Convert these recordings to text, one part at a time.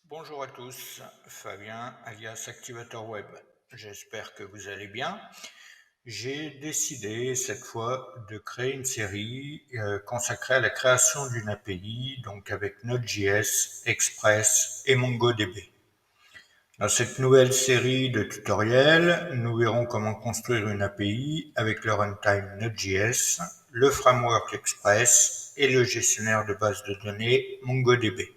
Bonjour à tous, Fabien alias Activator Web. J'espère que vous allez bien. J'ai décidé cette fois de créer une série consacrée à la création d'une API, donc avec Node.js, Express et MongoDB. Dans cette nouvelle série de tutoriels, nous verrons comment construire une API avec le runtime Node.js, le framework Express et le gestionnaire de base de données MongoDB.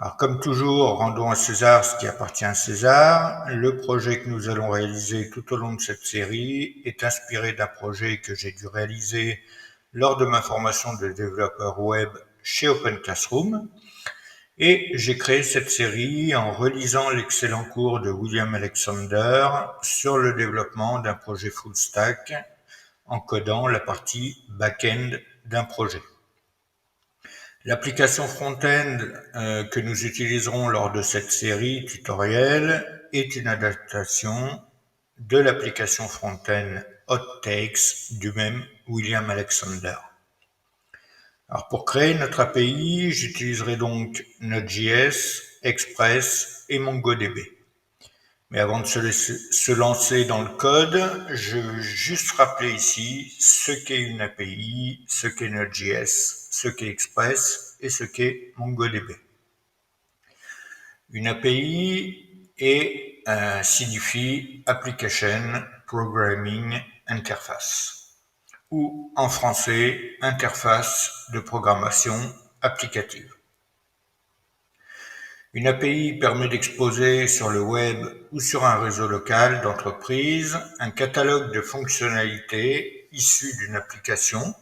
Alors, comme toujours, rendons à César ce qui appartient à César. Le projet que nous allons réaliser tout au long de cette série est inspiré d'un projet que j'ai dû réaliser lors de ma formation de développeur web chez Open Classroom. Et j'ai créé cette série en relisant l'excellent cours de William Alexander sur le développement d'un projet full stack en codant la partie back-end d'un projet. L'application front-end que nous utiliserons lors de cette série tutoriel est une adaptation de l'application front-end Hot-Takes du même William Alexander. Alors pour créer notre API, j'utiliserai donc Node.js, Express et MongoDB. Mais avant de se lancer dans le code, je veux juste rappeler ici ce qu'est une API, ce qu'est Node.js, ce qu'est Express et ce qu'est MongoDB. Une API signifie Application Programming Interface, ou en français, interface de programmation applicative. Une API permet d'exposer sur le web ou sur un réseau local d'entreprise un catalogue de fonctionnalités issues d'une application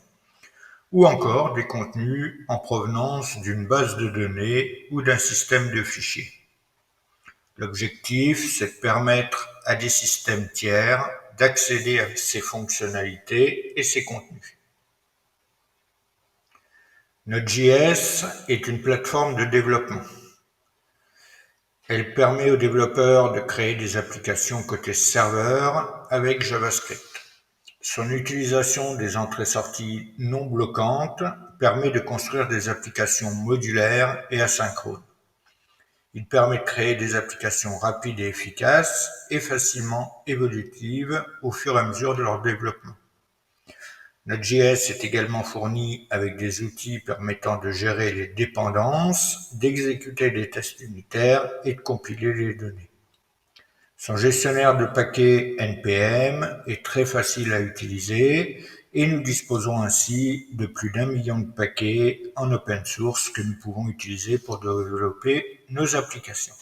ou encore des contenus en provenance d'une base de données ou d'un système de fichiers. L'objectif, c'est de permettre à des systèmes tiers d'accéder à ces fonctionnalités et ces contenus. Node.js est une plateforme de développement. Elle permet aux développeurs de créer des applications côté serveur avec JavaScript. Son utilisation des entrées-sorties non bloquantes permet de construire des applications modulaires et asynchrones. Il permet de créer des applications rapides et efficaces et facilement évolutives au fur et à mesure de leur développement. Node.js est également fourni avec des outils permettant de gérer les dépendances, d'exécuter des tests unitaires et de compiler les données. Son gestionnaire de paquets NPM est très facile à utiliser et nous disposons ainsi de plus d'1 million de paquets en open source que nous pouvons utiliser pour développer nos applications.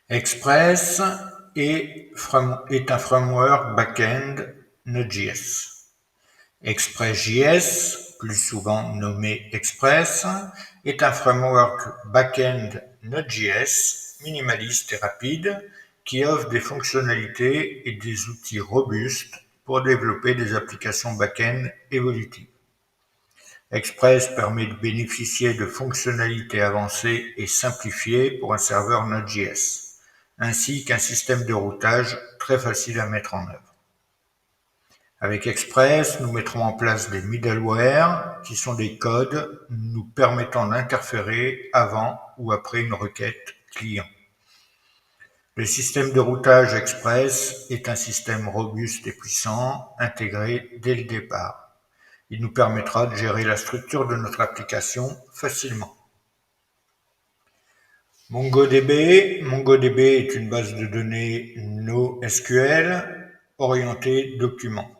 Express est un framework back-end Node.js. Express.js, plus souvent nommé Express, est un framework back-end Node.js minimaliste et rapide qui offre des fonctionnalités et des outils robustes pour développer des applications back-end évolutives. Express permet de bénéficier de fonctionnalités avancées et simplifiées pour un serveur Node.js, ainsi qu'un système de routage très facile à mettre en œuvre. Avec Express, nous mettrons en place des middleware qui sont des codes nous permettant d'interférer avant ou après une requête client. Le système de routage Express est un système robuste et puissant, intégré dès le départ. Il nous permettra de gérer la structure de notre application facilement. MongoDB est une base de données NoSQL orientée documents.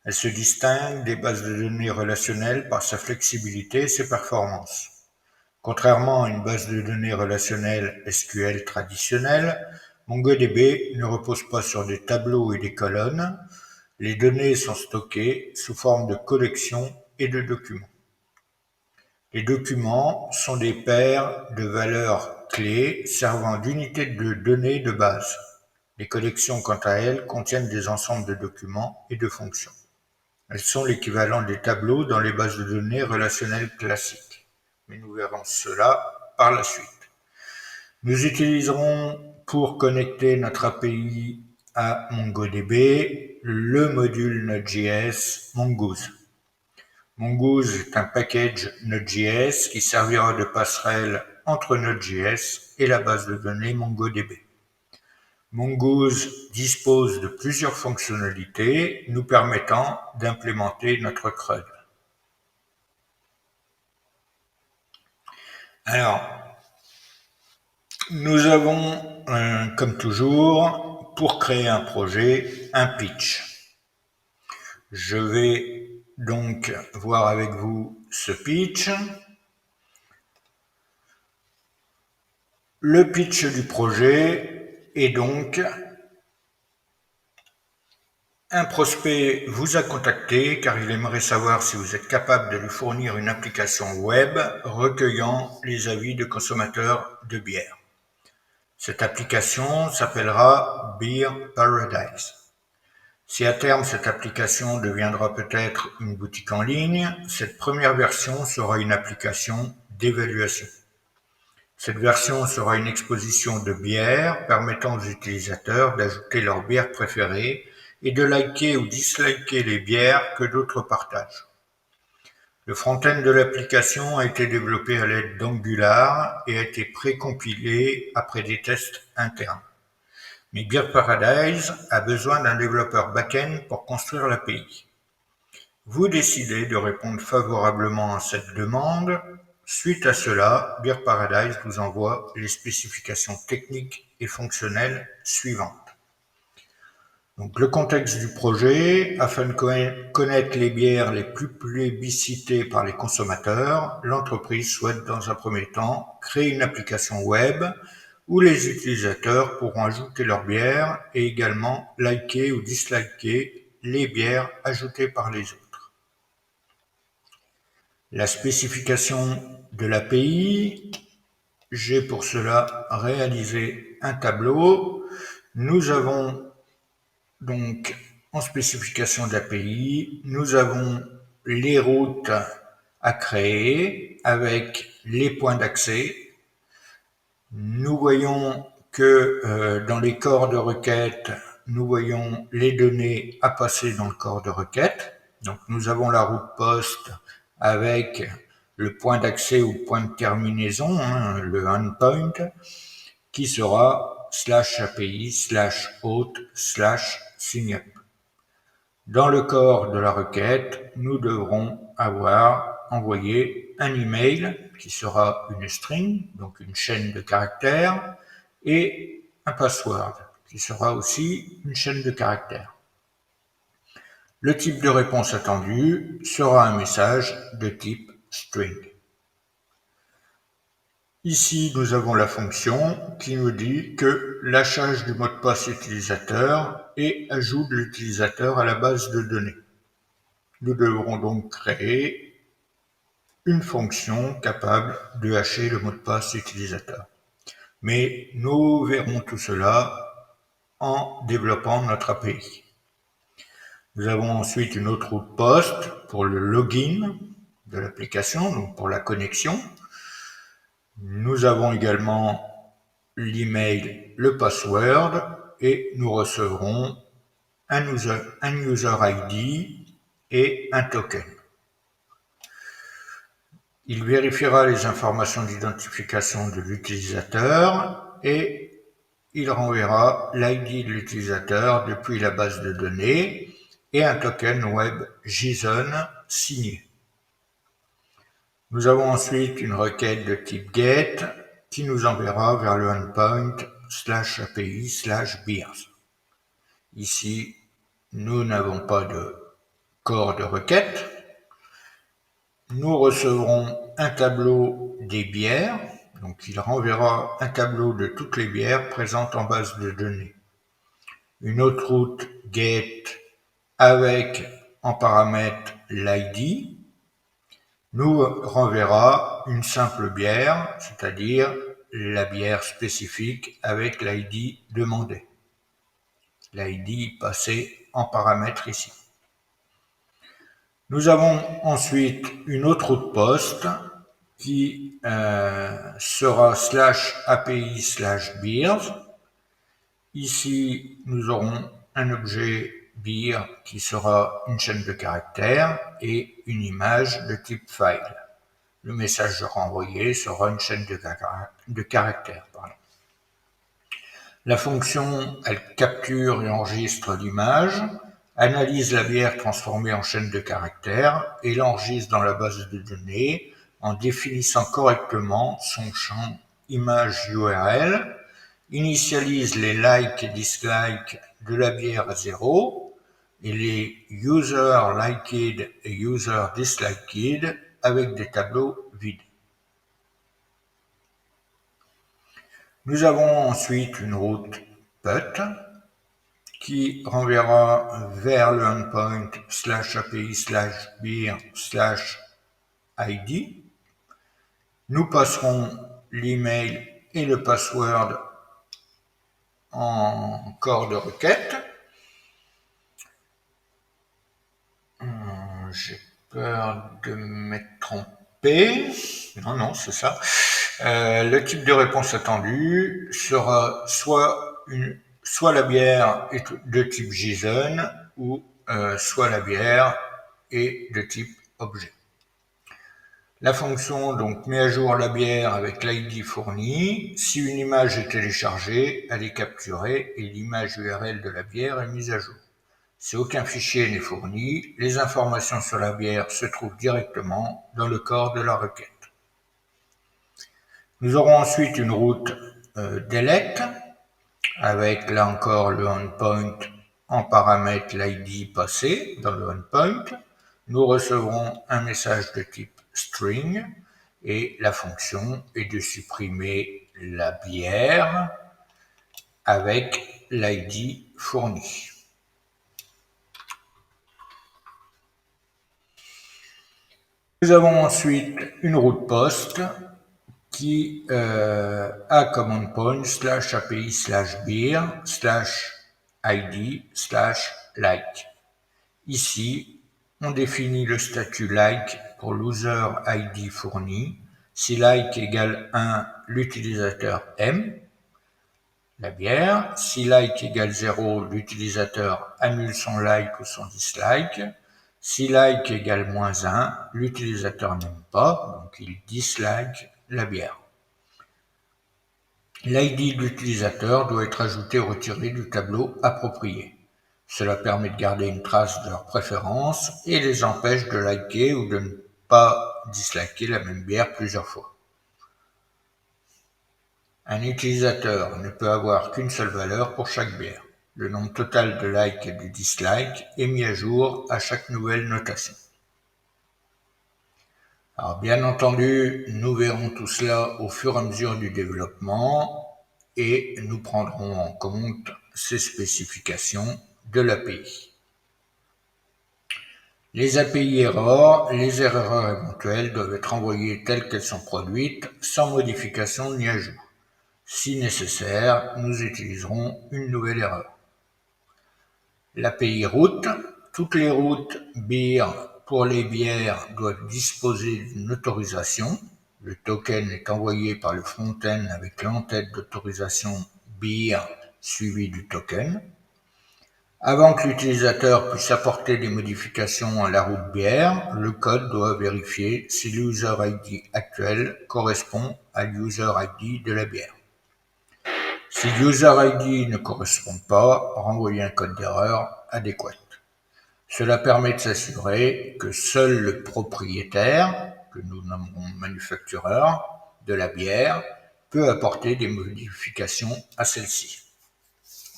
Elle se distingue des bases de données relationnelles par sa flexibilité et ses performances. Contrairement à une base de données relationnelle SQL traditionnelle, MongoDB ne repose pas sur des tableaux et des colonnes. Les données sont stockées sous forme de collections et de documents. Les documents sont des paires de valeurs clés servant d'unités de données de base. Les collections, quant à elles, contiennent des ensembles de documents et de fonctions. Elles sont l'équivalent des tableaux dans les bases de données relationnelles classiques. Mais nous verrons cela par la suite. Nous utiliserons pour connecter notre API à MongoDB le module Node.js Mongoose. Mongoose est un package Node.js qui servira de passerelle entre Node.js et la base de données MongoDB. Mongoose dispose de plusieurs fonctionnalités nous permettant d'implémenter notre CRUD. Alors, nous avons, comme toujours, pour créer un projet, un pitch. Je vais donc voir avec vous ce pitch. Le pitch du projet est donc: un prospect vous a contacté car il aimerait savoir si vous êtes capable de lui fournir une application web recueillant les avis de consommateurs de bière. Cette application s'appellera Beer Paradise. Si à terme cette application deviendra peut-être une boutique en ligne, cette première version sera une application d'évaluation. Cette version sera une exposition de bières permettant aux utilisateurs d'ajouter leur bière préférée et de liker ou disliker les bières que d'autres partagent. Le front-end de l'application a été développé à l'aide d'Angular et a été précompilé après des tests internes. Mais Beer Paradise a besoin d'un développeur back-end pour construire l'API. Vous décidez de répondre favorablement à cette demande. Suite à cela, Beer Paradise vous envoie les spécifications techniques et fonctionnelles suivantes. Donc, le contexte du projet: afin de connaître les bières les plus plébiscitées par les consommateurs, l'entreprise souhaite dans un premier temps créer une application web où les utilisateurs pourront ajouter leurs bières et également liker ou disliker les bières ajoutées par les autres. La spécification de l'API: j'ai pour cela réalisé un tableau. Nous avons donc, en spécification d'API, nous avons les routes à créer avec les points d'accès. Nous voyons que dans les corps de requête, nous voyons les données à passer dans le corps de requête. Donc, nous avons la route post avec le point d'accès ou point de terminaison, le endpoint, qui sera /API/auth/signup. Dans le corps de la requête, nous devrons avoir envoyé un email qui sera une string, donc une chaîne de caractères, et un password qui sera aussi une chaîne de caractères. Le type de réponse attendu sera un message de type string. Ici, nous avons la fonction qui nous dit que lâchage du mot de passe utilisateur et ajout de l'utilisateur à la base de données. Nous devrons donc créer une fonction capable de hacher le mot de passe utilisateur. Mais nous verrons tout cela en développant notre API. Nous avons ensuite une autre route post pour le login de l'application, donc pour la connexion. Nous avons également l'email, le password, et nous recevrons un user ID et un token. Il vérifiera les informations d'identification de l'utilisateur et il renverra l'ID de l'utilisateur depuis la base de données et un token web JSON signé. Nous avons ensuite une requête de type GET qui nous enverra vers le endpoint /API/beers. Ici, nous n'avons pas de corps de requête. Nous recevrons un tableau des bières, donc il renverra un tableau de toutes les bières présentes en base de données. Une autre route GET avec en paramètre l'ID nous renverra une simple bière, c'est-à-dire la bière spécifique avec l'ID demandé. L'ID passé en paramètre ici. Nous avons ensuite une autre route post qui sera /API/beers. Ici, nous aurons un objet beer qui sera une chaîne de caractères et une image de type file. Le message renvoyé sera une chaîne de caractères. La fonction, elle capture et enregistre l'image, analyse la bière transformée en chaîne de caractères et l'enregistre dans la base de données en définissant correctement son champ image URL, initialise les likes et dislikes de la bière à 0 et les user liked et user disliked avec des tableaux vides. Nous avons ensuite une route put qui renverra vers le endpoint /API/beer/ID. Nous passerons l'email et le password en corps de requête. J'ai peur de m'être trompé. Non, c'est ça. Le type de réponse attendue sera soit la bière est de type JSON ou soit la bière est de type objet. La fonction donc met à jour la bière avec l'ID fourni. Si une image est téléchargée, elle est capturée et l'image URL de la bière est mise à jour. Si aucun fichier n'est fourni, les informations sur la bière se trouvent directement dans le corps de la requête. Nous aurons ensuite une route delete avec là encore le endpoint en paramètre l'ID passé dans le endpoint. Nous recevrons un message de type string et la fonction est de supprimer la bière avec l'ID fourni. Nous avons ensuite une route post qui a comme endpoint /API/beer/ID/like. Ici, on définit le statut like pour l'user ID fourni. Si like égale 1, l'utilisateur aime la bière. Si like égale 0, l'utilisateur annule son like ou son dislike. Si like égale -1, l'utilisateur n'aime pas, donc il dislike la bière. L'ID de l'utilisateur doit être ajouté ou retiré du tableau approprié. Cela permet de garder une trace de leurs préférences et les empêche de liker ou de ne pas disliker la même bière plusieurs fois. Un utilisateur ne peut avoir qu'une seule valeur pour chaque bière. Le nombre total de likes et de dislikes est mis à jour à chaque nouvelle notation. Alors bien entendu, nous verrons tout cela au fur et à mesure du développement et nous prendrons en compte ces spécifications de l'API. Les API erreurs, les erreurs éventuelles doivent être envoyées telles qu'elles sont produites, sans modification ni ajout. Si nécessaire, nous utiliserons une nouvelle erreur. L'API route, toutes les routes beer pour les bières doivent disposer d'une autorisation. Le token est envoyé par le front-end avec l'entête d'autorisation beer suivi du token. Avant que l'utilisateur puisse apporter des modifications à la route bière, le code doit vérifier si l'user ID actuel correspond à l'user ID de la bière. Si l'user ID ne correspond pas, renvoyer un code d'erreur adéquat. Cela permet de s'assurer que seul le propriétaire, que nous nommerons manufactureur, de la bière, peut apporter des modifications à celle-ci.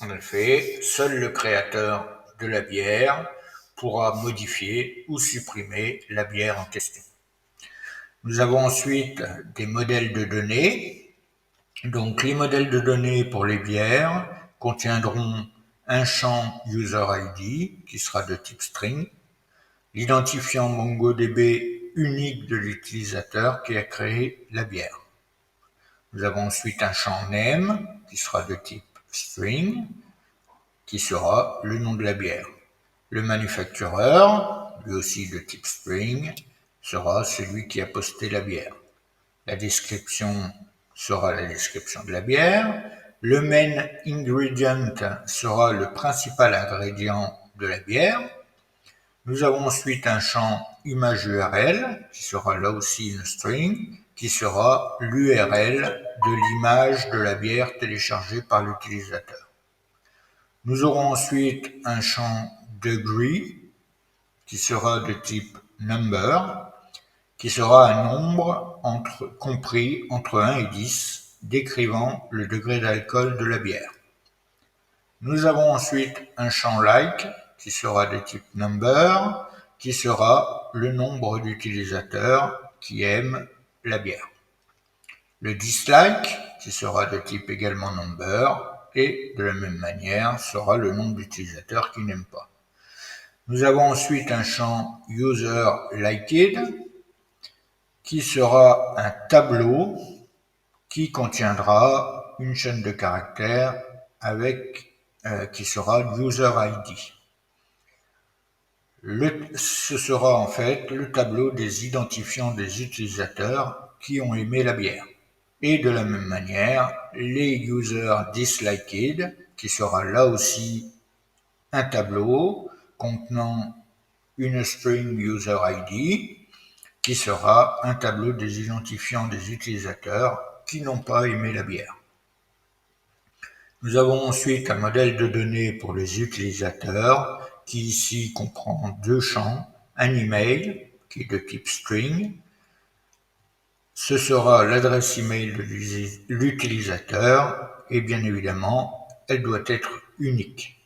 En effet, seul le créateur de la bière pourra modifier ou supprimer la bière en question. Nous avons ensuite des modèles de données. Donc, les modèles de données pour les bières contiendront un champ user ID qui sera de type string, l'identifiant MongoDB unique de l'utilisateur qui a créé la bière. Nous avons ensuite un champ name qui sera de type string, qui sera le nom de la bière. Le manufactureur, lui aussi de type string, sera celui qui a posté la bière. La description sera la description de la bière. Le main ingredient sera le principal ingrédient de la bière. Nous avons ensuite un champ image URL, qui sera là aussi une string, qui sera l'URL de l'image de la bière téléchargée par l'utilisateur. Nous aurons ensuite un champ degree, qui sera de type number, qui sera un nombre compris entre 1 et 10, décrivant le degré d'alcool de la bière. Nous avons ensuite un champ like, qui sera de type number, qui sera le nombre d'utilisateurs qui aiment la bière. Le dislike, qui sera de type également number, et de la même manière sera le nombre d'utilisateurs qui n'aiment pas. Nous avons ensuite un champ user liked, qui sera un tableau qui contiendra une chaîne de caractères qui sera user ID. Ce sera en fait le tableau des identifiants des utilisateurs qui ont aimé la bière. Et de la même manière, les users disliked, qui sera là aussi un tableau contenant une string user ID, qui sera un tableau des identifiants des utilisateurs qui n'ont pas aimé la bière. Nous avons ensuite un modèle de données pour les utilisateurs qui ici comprend deux champs, un email qui est de type string, ce sera l'adresse email de l'utilisateur et bien évidemment elle doit être unique.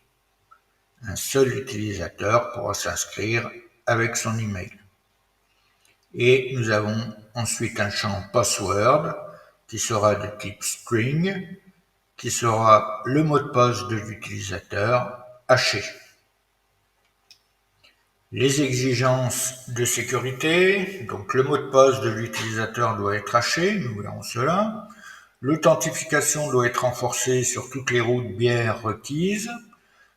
Un seul utilisateur pourra s'inscrire avec son email. Et nous avons ensuite un champ password qui sera de type string, qui sera le mot de passe de l'utilisateur haché. Les exigences de sécurité, donc le mot de passe de l'utilisateur doit être haché, nous verrons cela. L'authentification doit être renforcée sur toutes les routes bières requises.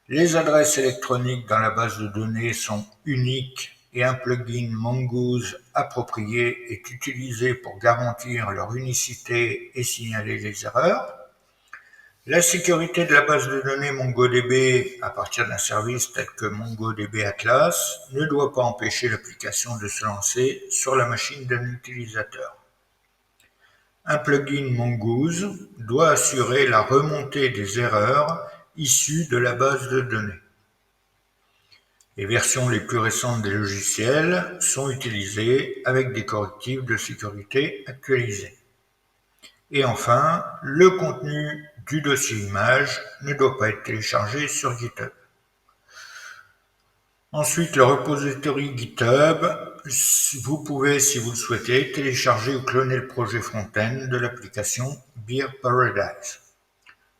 Les adresses électroniques dans la base de données sont uniques et un plugin Mongoose approprié est utilisé pour garantir leur unicité et signaler les erreurs. La sécurité de la base de données MongoDB à partir d'un service tel que MongoDB Atlas ne doit pas empêcher l'application de se lancer sur la machine d'un utilisateur. Un plugin Mongoose doit assurer la remontée des erreurs issues de la base de données. Les versions les plus récentes des logiciels sont utilisées avec des correctifs de sécurité actualisés. Et enfin, le contenu du dossier image ne doit pas être téléchargé sur GitHub. Ensuite, le repository GitHub, vous pouvez, si vous le souhaitez, télécharger ou cloner le projet front-end de l'application Beer Paradise.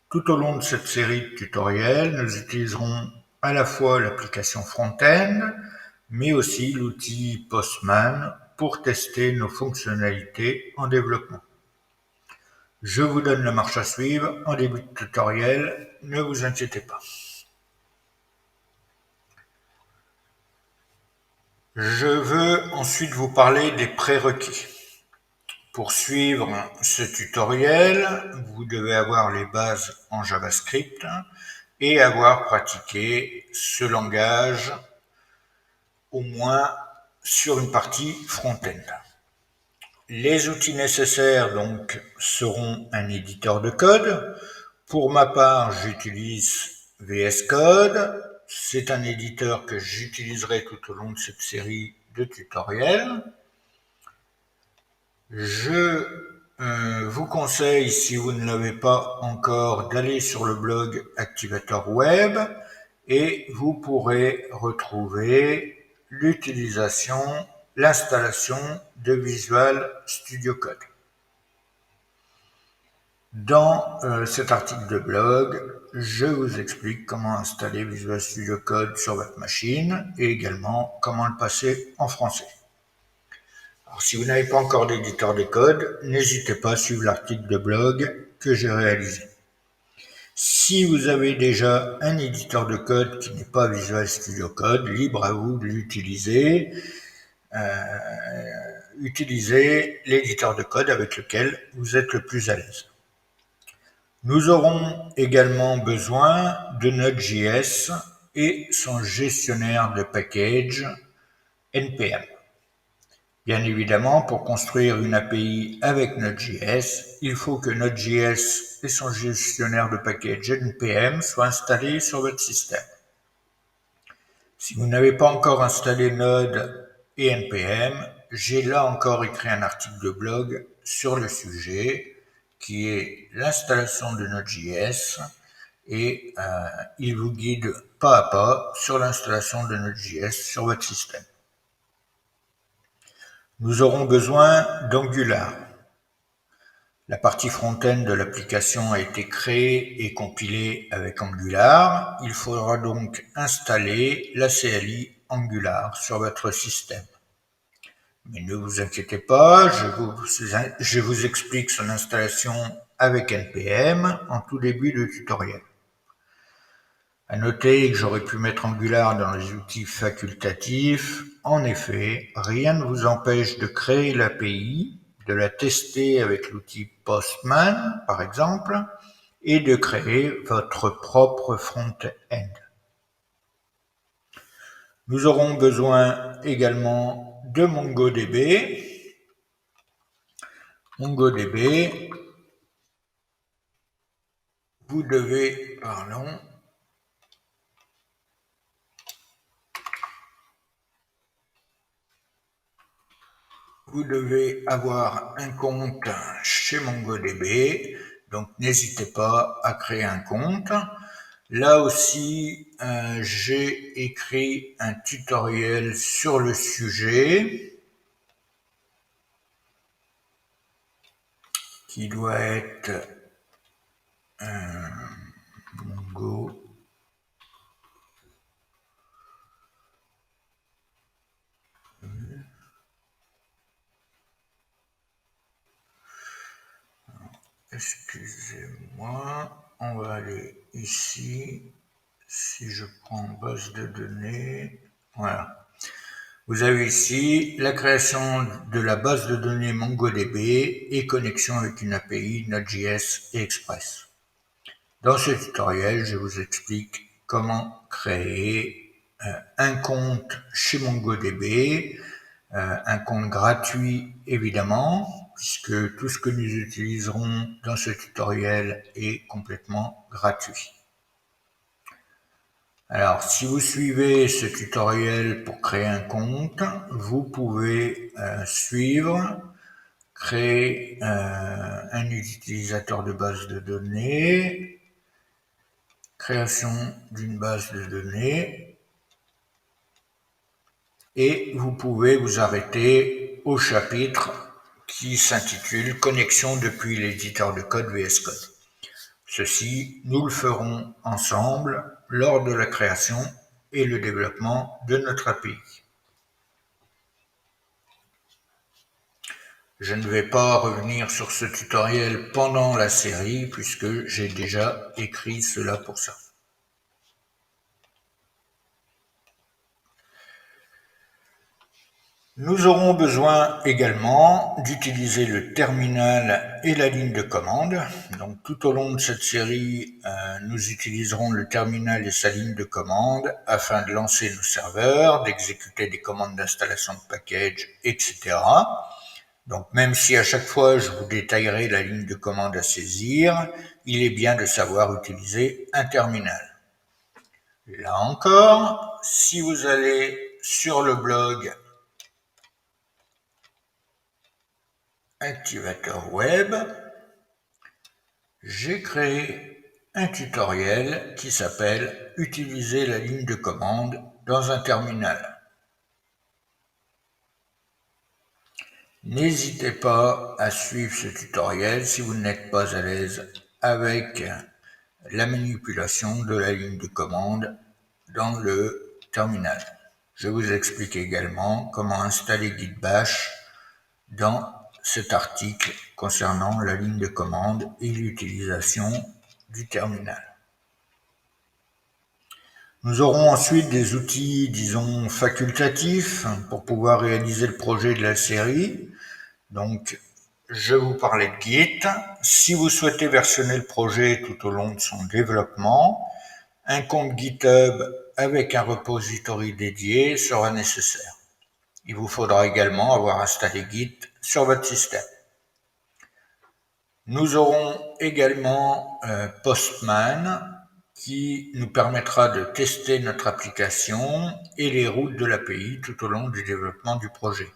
Tout au long de cette série de tutoriels, nous utiliserons à la fois l'application front-end, mais aussi l'outil Postman pour tester nos fonctionnalités en développement. Je vous donne la marche à suivre en début de tutoriel, ne vous inquiétez pas. Je veux ensuite vous parler des prérequis. Pour suivre ce tutoriel, vous devez avoir les bases en JavaScript et avoir pratiqué ce langage au moins sur une partie front-end. Les outils nécessaires donc seront un éditeur de code. Pour ma part, j'utilise VS Code. C'est un éditeur que j'utiliserai tout au long de cette série de tutoriels. Je vous conseille, si vous ne l'avez pas encore, d'aller sur le blog Activator Web et vous pourrez retrouver l'installation de Visual Studio Code. Dans cet article de blog, je vous explique comment installer Visual Studio Code sur votre machine et également comment le passer en français. Alors, si vous n'avez pas encore d'éditeur de code, n'hésitez pas à suivre l'article de blog que j'ai réalisé. Si vous avez déjà un éditeur de code qui n'est pas Visual Studio Code, libre à vous de l'utiliser. Utilisez l'éditeur de code avec lequel vous êtes le plus à l'aise. Nous aurons également besoin de Node.js et son gestionnaire de package NPM. Bien évidemment, pour construire une API avec Node.js, il faut que Node.js et son gestionnaire de package NPM soient installés sur votre système. Si vous n'avez pas encore installé Node et NPM, j'ai là encore écrit un article de blog sur le sujet qui est l'installation de Node.js et il vous guide pas à pas sur l'installation de Node.js sur votre système. Nous aurons besoin d'Angular. La partie front-end de l'application a été créée et compilée avec Angular. Il faudra donc installer la CLI Angular sur votre système. Mais ne vous inquiétez pas, je vous explique son installation avec NPM en tout début de tutoriel. À noter que j'aurais pu mettre Angular dans les outils facultatifs. En effet, rien ne vous empêche de créer l'API, de la tester avec l'outil Postman, par exemple, et de créer votre propre front-end. Nous aurons besoin également de MongoDB. MongoDB, vous devez, vous devez avoir un compte chez MongoDB, donc n'hésitez pas à créer un compte. Là aussi, j'ai écrit un tutoriel sur le sujet qui doit être Mongo. Excusez-moi, on va aller ici. Si je prends base de données, voilà. Vous avez ici la création de la base de données MongoDB et connexion avec une API Node.js et Express. Dans ce tutoriel, je vous explique comment créer un compte chez MongoDB, un compte gratuit évidemment, puisque tout ce que nous utiliserons dans ce tutoriel est complètement gratuit. Alors, si vous suivez ce tutoriel pour créer un compte, vous pouvez suivre, créer un utilisateur de base de données, création d'une base de données, et vous pouvez vous arrêter au chapitre qui s'intitule « Connexion depuis l'éditeur de code VS Code ». Ceci, nous le ferons ensemble lors de la création et le développement de notre API. Je ne vais pas revenir sur ce tutoriel pendant la série puisque j'ai déjà écrit cela pour ça. Nous aurons besoin également d'utiliser le terminal et la ligne de commande. Donc tout au long de cette série, nous utiliserons le terminal et sa ligne de commande afin de lancer nos serveurs, d'exécuter des commandes d'installation de package, etc. Donc même si à chaque fois je vous détaillerai la ligne de commande à saisir, il est bien de savoir utiliser un terminal. Là encore, si vous allez sur le blog Activator Web, j'ai créé un tutoriel qui s'appelle « Utiliser la ligne de commande dans un terminal ». N'hésitez pas à suivre ce tutoriel si vous n'êtes pas à l'aise avec la manipulation de la ligne de commande dans le terminal. Je vous explique également comment installer Git Bash dans cet article concernant la ligne de commande et l'utilisation du terminal. Nous aurons ensuite des outils, disons, facultatifs pour pouvoir réaliser le projet de la série. Donc, je vous parlais de Git. Si vous souhaitez versionner le projet tout au long de son développement, Un compte GitHub avec un repository dédié sera nécessaire. Il vous faudra également avoir installé Git sur votre système. Nous aurons également Postman qui nous permettra de tester notre application et les routes de l'API tout au long du développement du projet.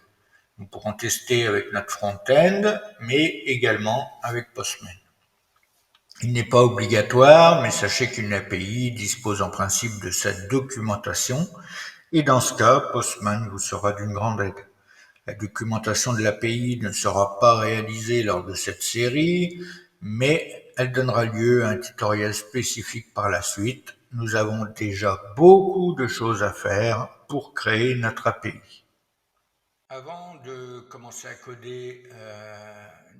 Nous pourrons tester avec notre front-end, mais également avec Postman. Il n'est pas obligatoire, mais sachez qu'une API dispose en principe de sa documentation, et dans ce cas, Postman vous sera d'une grande aide. La documentation de l'API ne sera pas réalisée lors de cette série, mais elle donnera lieu à un tutoriel spécifique par la suite. Nous avons déjà beaucoup de choses à faire pour créer notre API. Avant de commencer à coder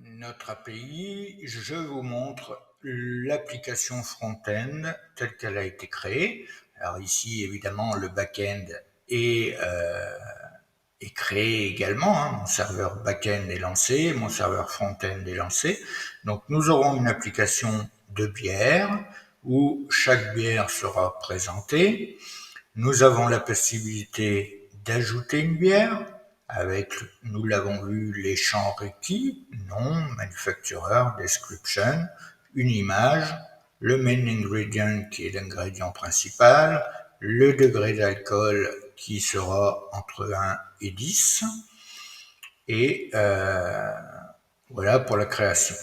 notre API, je vous montre l'application front-end telle qu'elle a été créée. Alors ici, évidemment, le back-end est créé également. Mon serveur back-end est lancé, mon serveur front-end est lancé. Donc nous aurons une application de bière où chaque bière sera présentée. Nous avons la possibilité d'ajouter une bière avec, nous l'avons vu, les champs requis, nom, manufacturer, description, une image, le main ingredient qui est l'ingrédient principal, le degré d'alcool qui sera entre 1 et 10, et voilà pour la création.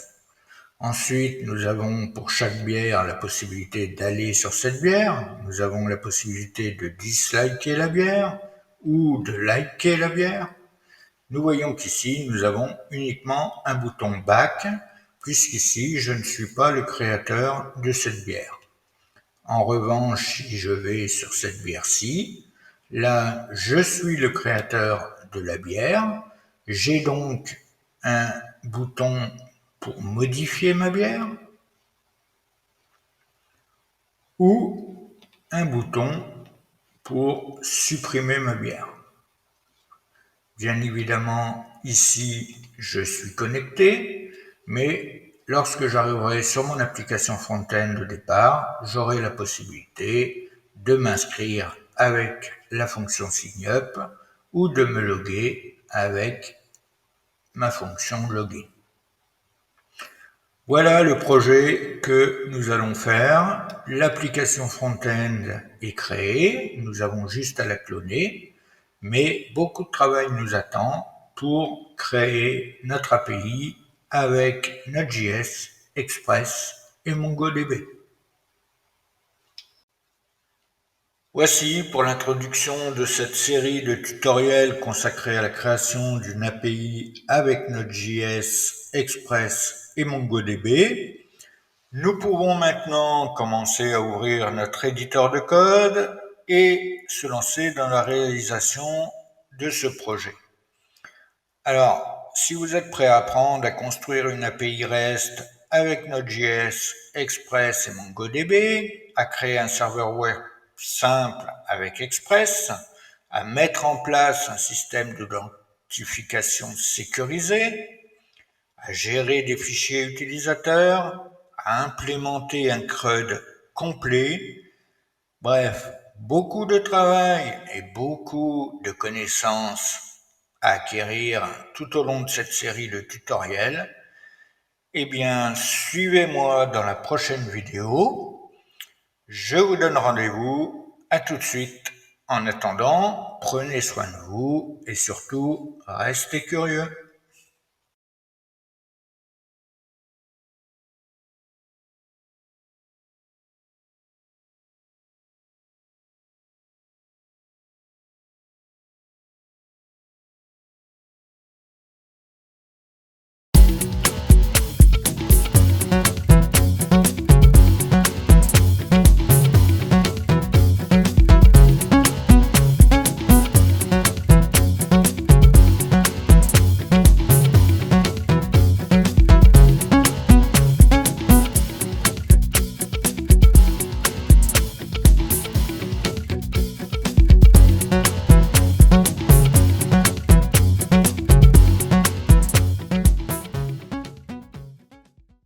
Ensuite, nous avons pour chaque bière la possibilité d'aller sur cette bière. Nous avons la possibilité de disliker la bière ou de liker la bière. Nous voyons qu'ici, nous avons uniquement un bouton back, puisqu'ici, je ne suis pas le créateur de cette bière. En revanche, si je vais sur cette bière-ci, là, je suis le créateur de la bière. J'ai donc un bouton pour modifier ma bière ou un bouton pour supprimer ma bière. Bien évidemment, ici, je suis connecté, mais lorsque j'arriverai sur mon application front-end au départ, j'aurai la possibilité de m'inscrire avec la fonction signup ou de me loguer avec ma fonction login. Voilà le projet que nous allons faire. L'application front-end est créée, nous avons juste à la cloner, mais beaucoup de travail nous attend pour créer notre API avec Node.js, Express et MongoDB. Voici pour l'introduction de cette série de tutoriels consacrés à la création d'une API avec Node.js, Express et MongoDB. Nous pouvons maintenant commencer à ouvrir notre éditeur de code et se lancer dans la réalisation de ce projet. Alors, si vous êtes prêt à apprendre à construire une API REST avec Node.js, Express et MongoDB, à créer un serveur web simple avec Express, à mettre en place un système d'authentification sécurisé, à gérer des fichiers utilisateurs, à implémenter un CRUD complet, bref, beaucoup de travail et beaucoup de connaissances à acquérir tout au long de cette série de tutoriels, eh bien, suivez-moi dans la prochaine vidéo. Je vous donne rendez-vous. À tout de suite. En attendant, prenez soin de vous et surtout, restez curieux.